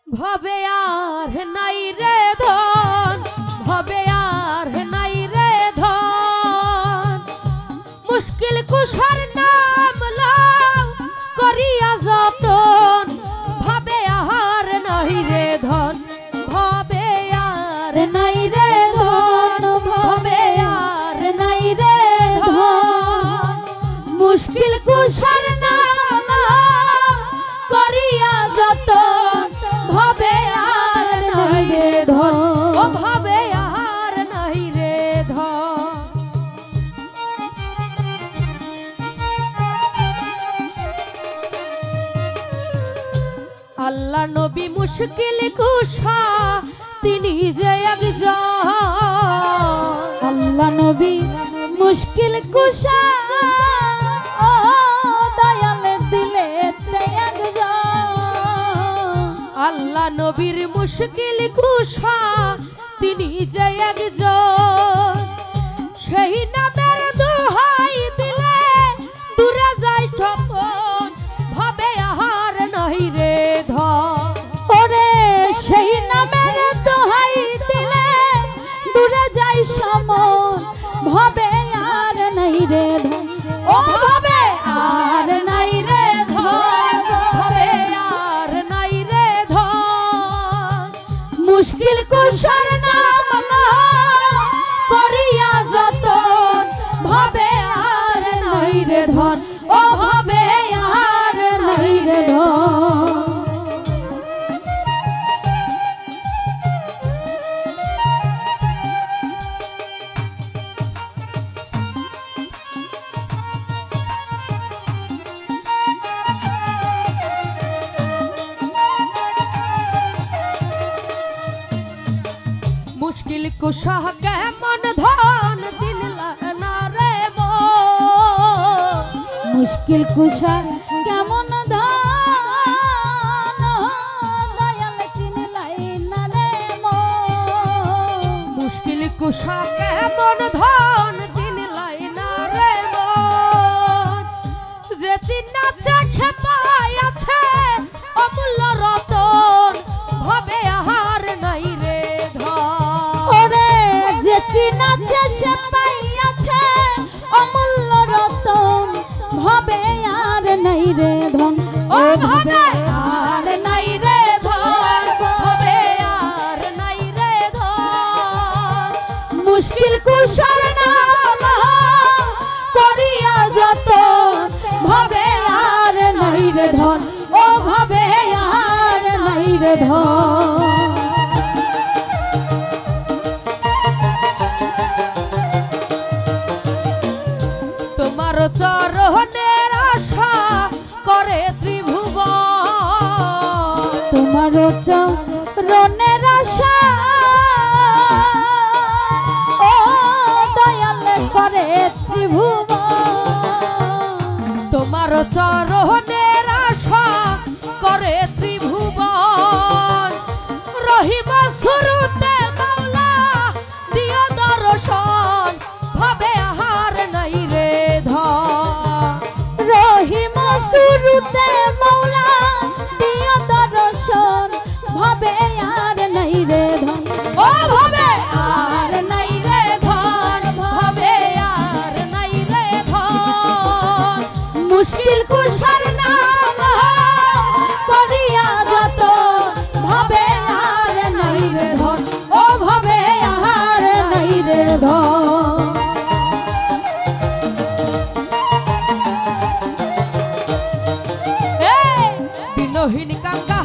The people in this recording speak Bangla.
ভবে আর নাই রে ধন, ভবে আর নাই রে ধন, মুশকিল কুশার নাম লাও করিয়া যতন, ভবে আর নাই রে ধন, ভবে আর নাই রে ধন, ভবে আর নাই রে ধন, মুশকিল কুশার নাম লাও করিয়া যতন, ভবে আর নাই রে ধন, ও ভবে আর নাই রে ধন। আল্লাহ নবী মুশকিল কুশা তিনি যে একজন, আল্লাহ নবী মুশকিল কুশা ও দয়াল দিলে একজন, আল্লাহ নবীর মুশকিল কুশা তিনি যে একজন, সেই নামের দোহাই দিলে দূরে যায় ঠপন, ভবে আর নাই রে ধন, ওরে সেই নামের দোহাই দিলে দূরে যাই সমন, ভবে আর নাই রে ধন, ও ভবে আর নাই রে ধন, ভবে আর নাই রে ধন, মুশকিল কুশার নাম লও করিয়া যতন, ভবে আর নাই রে ধন, ও ভবে আর নাই রে ধন। মুশকিল কুশা কেমন ধন চিনলা না রে মো, মুশকিল কুশা কেমন ধন দয়াল চিনলাই না রে মন, মুশকিল কুশা কেমন ধন চিনলাই না রে মন, যে চিন্না চাখে পাই আছে অমূল্য রতন, ভবে আহার নাই রে ধন, ওরে যে চিনাছে সে পাইয়াছে অমূল্য রতন, ভবে আর নাই রে ধন, ও ভবে আর নাই রে ধন, ভবে আর নাই রে ধন, মুশকিল কুশার নাম লও করিয়া যতন, ভবে আর নাই রে ধন, ও ভবে আর নাই রে ধন। তোমার চরণের আশা করে ত্রিভুবন, তোমার চরণের আশা ও দয়াল করে ত্রিভুবন, তোমার চরণের আশা করে ত্রিভুবন, রহিব শুরুতে মাওলা দিও দর্শন, ভবে আহার নাই রে ধন, রহিম শুরুতে মৌলা দিও দর্শন, ভবে আর নাই রে ধন, ও ভবে আর নাই রে ধন, ভবে আর নাই রে ধন, মুশকিল কুশার নাম লও করিয়া যতন, ভবে আর নাই রে ধন, ও ভবে আর নাই রে ধন। দিনহীন কাঙ্গাল